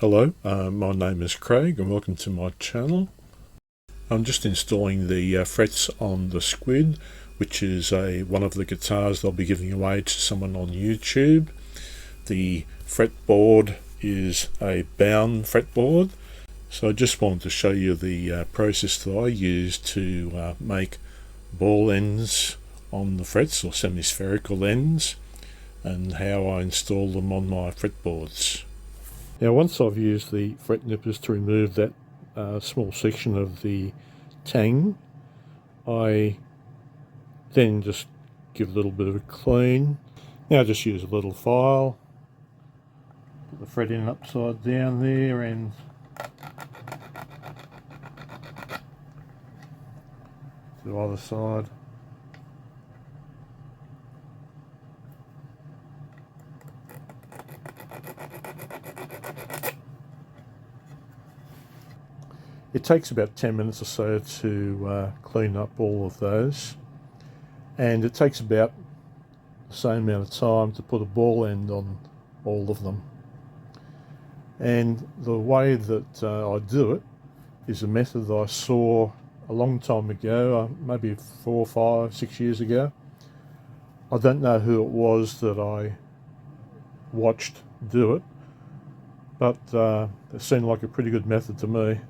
Hello, my name is Craig and welcome to my channel. I'm just installing the frets on the Squid, which is one of the guitars they'll be giving away to someone on YouTube. The fretboard is a bound fretboard, so I just wanted to show you the process that I use to make ball ends on the frets, or hemispherical ends, and how I install them on my fretboards. Now, once I've used the fret nippers to remove that small section of the tang, I then just give a little bit of a clean. Now I just use a little file, put the fret in upside down there, and to the other side. It takes about 10 minutes or so to clean up all of those, and it takes about the same amount of time to put a ball end on all of them. And the way that I do it is a method that I saw a long time ago, maybe 4, 5, 6 years ago. I don't know who it was that I watched do it, but it seemed like a pretty good method to me.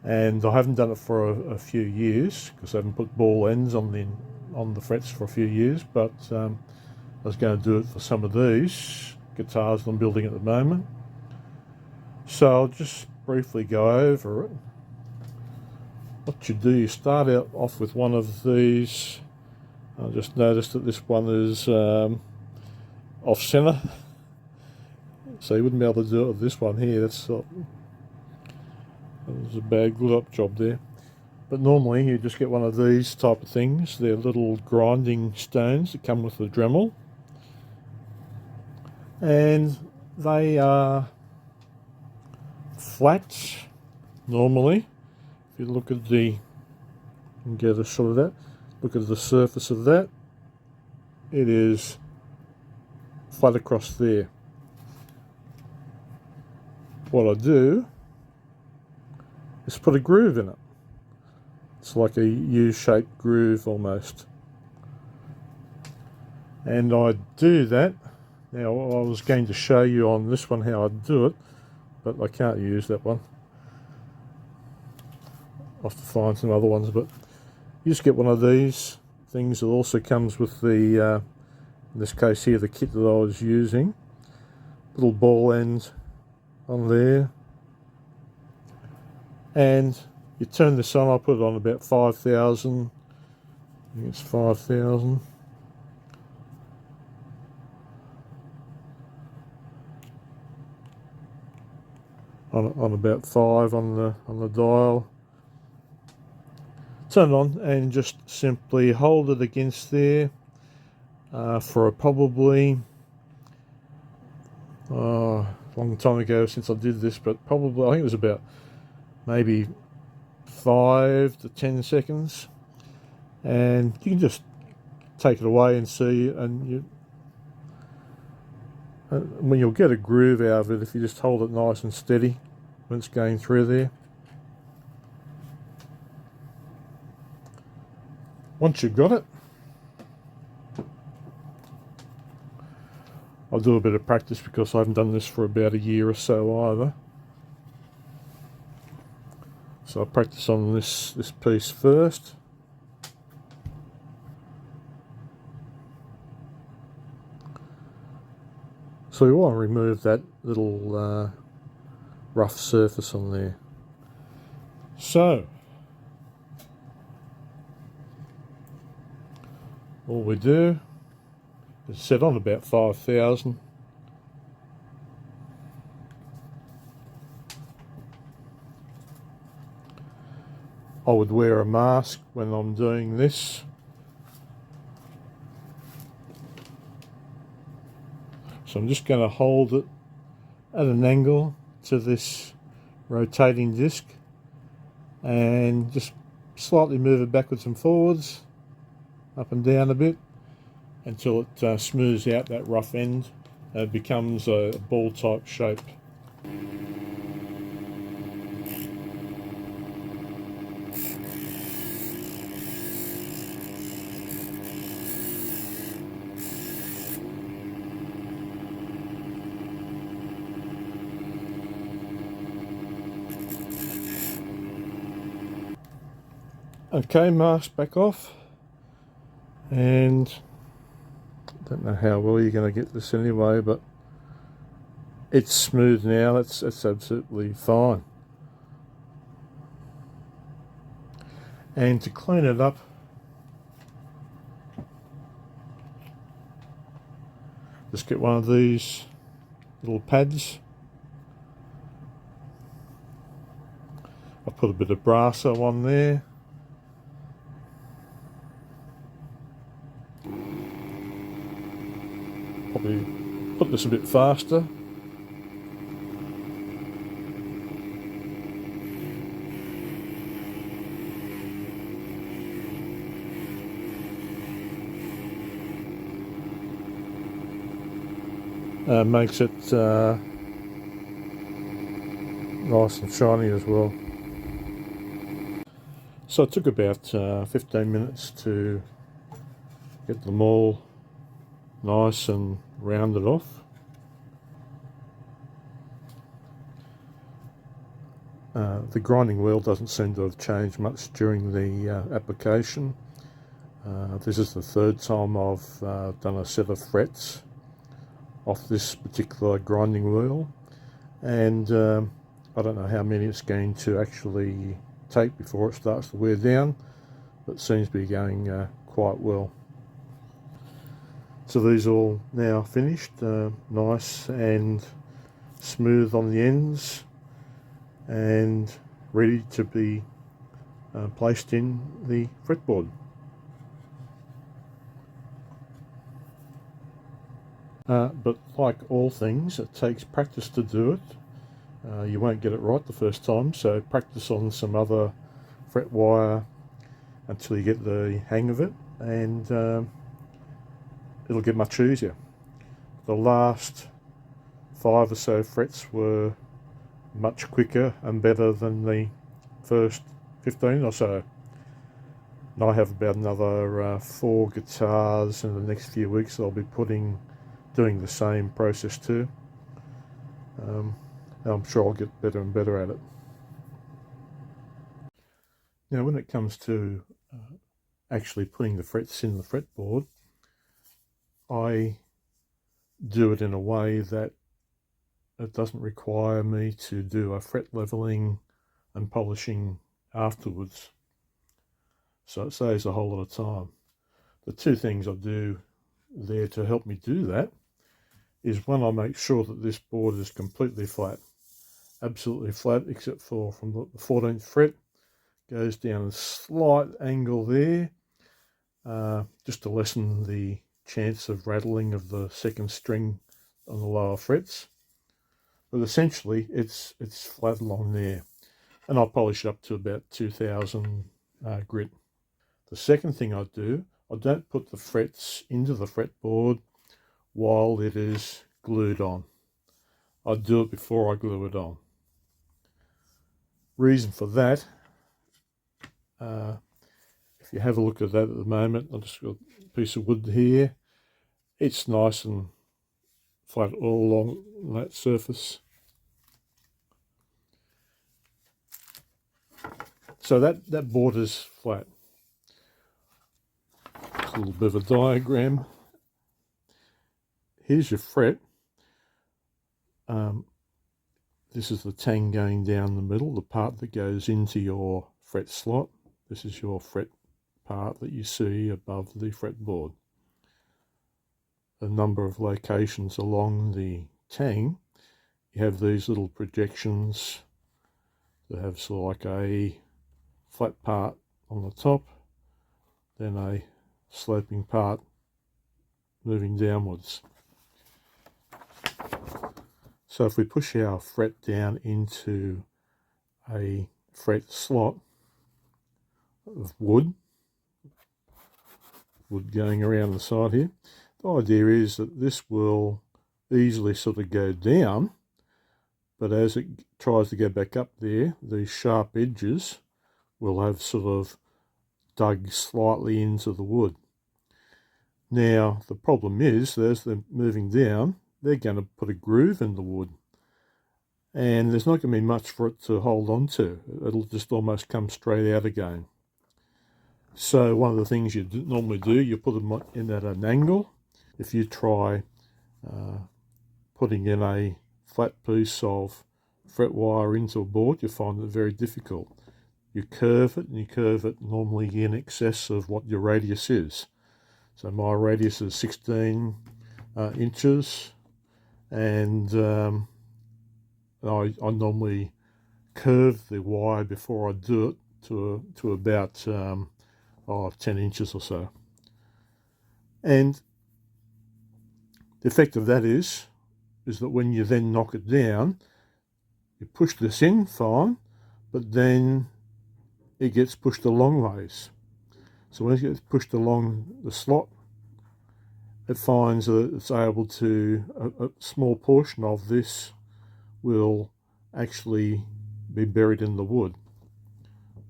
And I haven't done it for a few years because I haven't put ball ends on the frets for a few years, but I was going to do it for some of these guitars that I'm building at the moment. So I'll just briefly go over it. What you do, you start out off with one of these. I just noticed that this one is off center, so you wouldn't be able to do it with this one here. That was a bad glue up job there. But normally you just get one of these type of things. They're little grinding stones that come with the Dremel, and they are flat normally. If you look at the, and get a shot of that, look at the surface of that, it is flat across there. What I do is put a groove in it. It's like a U-shaped groove almost. And I do that. Now I was going to show you on this one how I do it, but I can't use that one. I'll have to find some other ones, but you just get one of these things that also comes with the, in this case here, the kit that I was using. Little ball end on there. And you turn this on. I put it on about 5,000. I think it's 5,000. On about 5 on the dial. Turn it on and just simply hold it against there for probably a long time ago since I did this, but probably I think it was about maybe 5 to 10 seconds, and you can just take it away and see, and when you'll get a groove out of it if you just hold it nice and steady when it's going through there. Once you've got it, I'll do a bit of practice because I haven't done this for about a year or so either. So I'll practice on this piece first. So we want to remove that little rough surface on there. So all we do is set on about 5,000. I would wear a mask when I'm doing this. So I'm just going to hold it at an angle to this rotating disc and just slightly move it backwards and forwards, up and down a bit, until it smooths out that rough end and it becomes a ball type shape. Okay, mask back off, and I don't know how well you're going to get this anyway, but it's smooth now. That's absolutely fine. And to clean it up, just get one of these little pads. I put a bit of brasso on there. Probably put this a bit faster. Makes it nice and shiny as well. So it took about 15 minutes to get them all nice and rounded off. The grinding wheel doesn't seem to have changed much during the application. This is the third time I've done a set of frets off this particular grinding wheel, and I don't know how many it's going to actually take before it starts to wear down, but it seems to be going quite well. So these are all now finished, nice and smooth on the ends and ready to be placed in the fretboard. But like all things, it takes practice to do it. You won't get it right the first time, so practice on some other fret wire until you get the hang of it, and it'll get much easier. The last 5 or so frets were much quicker and better than the first 15 or so. And I have about another 4 guitars in the next few weeks I'll be doing the same process too. I'm sure I'll get better and better at it. Now when it comes to actually putting the frets in the fretboard, I do it in a way that it doesn't require me to do a fret leveling and polishing afterwards, so it saves a whole lot of time. The two things I do there to help me do that is, one, I make sure that this board is completely flat, absolutely flat, except for from the 14th fret goes down a slight angle there, just to lessen the chance of rattling of the second string on the lower frets. But essentially it's flat along there, and I'll polish it up to about 2000 grit. The second thing I do, I don't put the frets into the fretboard while it is glued on. I do it before I glue it on. Reason for that, if you have a look at that at the moment, I've just got a piece of wood here. It's nice and flat all along that surface. So that board is flat. A little bit of a diagram. Here's your fret. This is the tang going down the middle, the part that goes into your fret slot. This is your fret part that you see above the fretboard. A number of locations along the tang, you have these little projections that have sort of like a flat part on the top, then a sloping part moving downwards. So if we push our fret down into a fret slot of wood going around the side here, the idea is that this will easily sort of go down, but as it tries to go back up there, these sharp edges will have sort of dug slightly into the wood. Now, the problem is, as they're moving down, they're going to put a groove in the wood. And there's not going to be much for it to hold on to. It'll just almost come straight out again. So one of the things you normally do, you put them in at an angle. If you try putting in a flat piece of fret wire into a board, you find it very difficult. You curve it, and you curve it normally in excess of what your radius is. So my radius is 16 inches, and I normally curve the wire before I do it to about 10 inches or so. And the effect of that is that when you then knock it down, you push this in fine, but then it gets pushed a long ways. So when it gets pushed along the slot, it finds that it's able to, a small portion of this will actually be buried in the wood,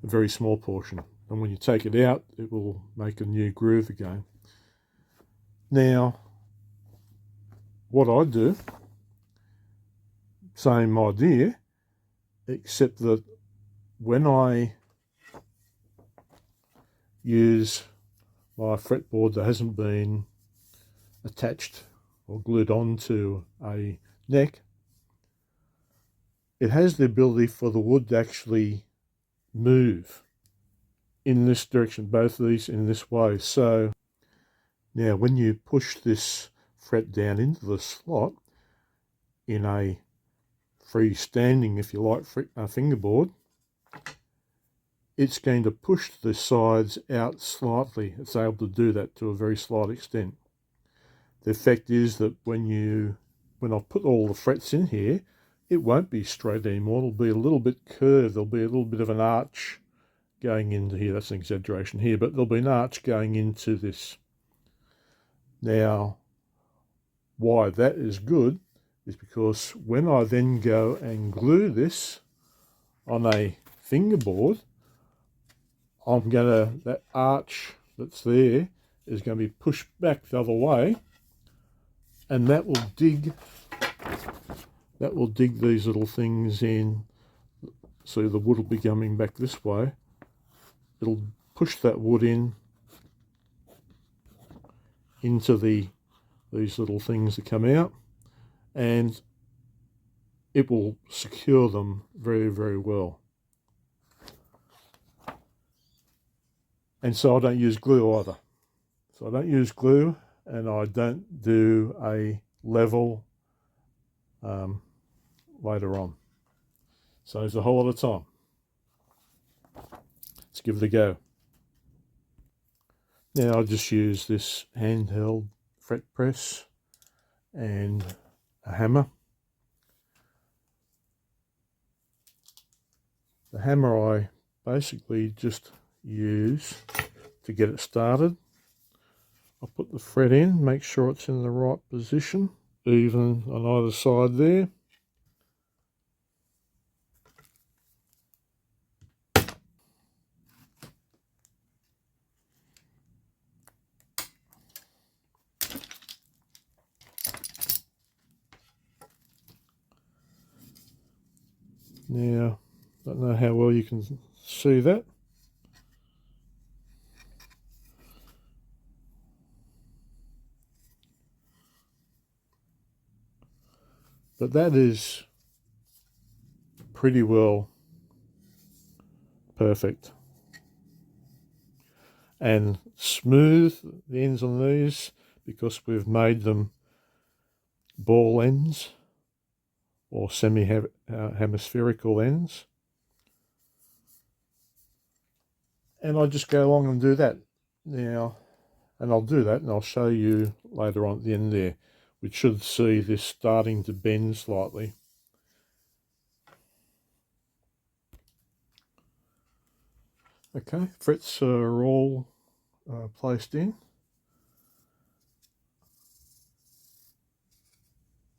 a very small portion. And when you take it out, it will make a new groove again. Now, what I do, same idea, except that when I use my fretboard that hasn't been attached or glued onto a neck, it has the ability for the wood to actually move in this direction, both of these in this way. So now when you push this fret down into the slot in a freestanding, if you like, fingerboard, it's going to push the sides out slightly. It's able to do that to a very slight extent. The effect is that when I put all the frets in here, it won't be straight anymore. It'll be a little bit curved. There'll be a little bit of an arch going into here. That's an exaggeration here, but there'll be an arch going into this. Now, why that is good is because when I then go and glue this on a fingerboard, that arch that's there is going to be pushed back the other way, and that will dig these little things in. So the wood will be coming back this way. It'll push that wood into these little things that come out, and it will secure them very, very well. And so I don't use glue either. So I don't use glue, and I don't do a level later on. Saves a whole lot of time. Let's give it a go. Now I'll just use this handheld fret press and a hammer. The hammer I basically just use to get it started. I'll put the fret in, make sure it's in the right position, even on either side there. Now, I don't know how well you can see that. But that is pretty well perfect. And smooth, the ends on these, because we've made them ball ends or hemispherical ends. And I just go along and do that now, and I'll do that and I'll show you later on at the end there. We should see this starting to bend slightly. Okay, frets are all placed in.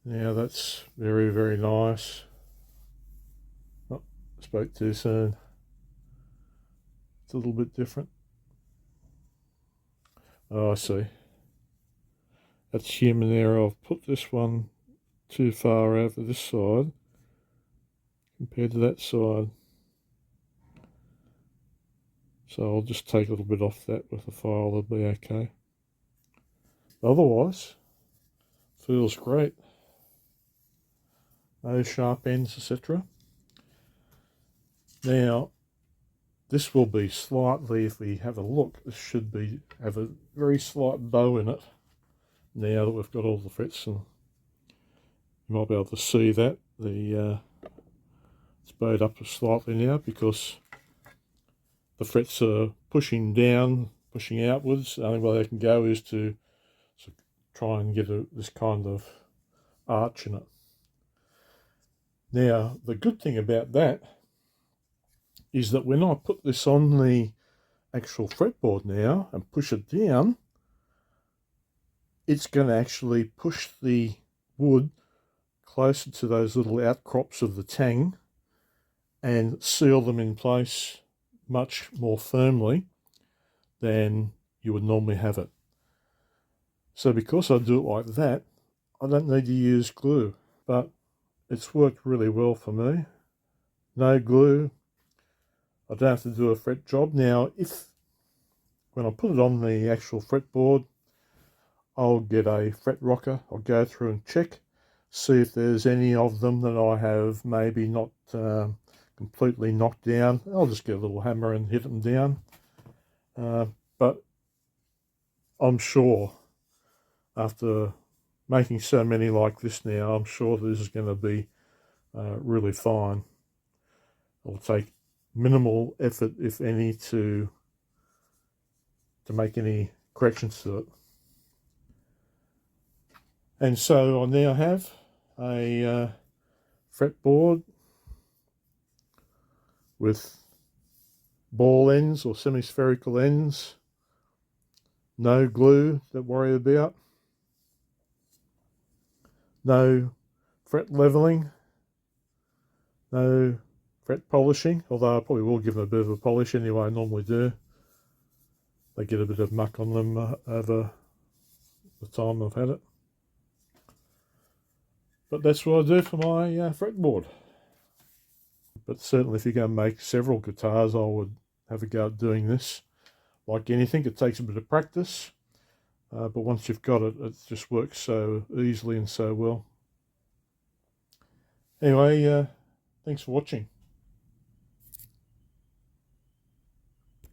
Now that's very, very nice. Spoke too soon. It's a little bit different. Oh, I see. That's human error. I've put this one too far over this side compared to that side. So I'll just take a little bit off that with the file, it'll be okay. Otherwise, feels great. No sharp ends, etc. Now, this will be slightly, if we have a look, this should have a very slight bow in it. Now that we've got all the frets, and you might be able to see that it's bowed up slightly now because the frets are pushing down, pushing outwards. The only way they can go is to try and get this kind of arch in it. Now, the good thing about that is that when I put this on the actual fretboard now and push it down, it's going to actually push the wood closer to those little outcrops of the tang and seal them in place much more firmly than you would normally have it. So because I do it like that, I don't need to use glue, but it's worked really well for me. No glue. I don't have to do a fret job. Now, when I put it on the actual fretboard, I'll get a fret rocker. I'll go through and check, see if there's any of them that I have maybe not completely knocked down. I'll just get a little hammer and hit them down. But I'm sure after making so many like this now, I'm sure this is going to be really fine. It'll take minimal effort, if any, to make any corrections to it. And so I now have a fretboard with ball ends or semi-spherical ends, no glue to worry about, no fret leveling, no fret polishing, although I probably will give them a bit of a polish anyway. I normally do. They get a bit of muck on them over the time I've had it. But that's what I do for my fretboard. But certainly if you're going to make several guitars, I would have a go at doing this. Like anything, it takes a bit of practice, but once you've got it, it just works so easily and so well. Anyway, thanks for watching.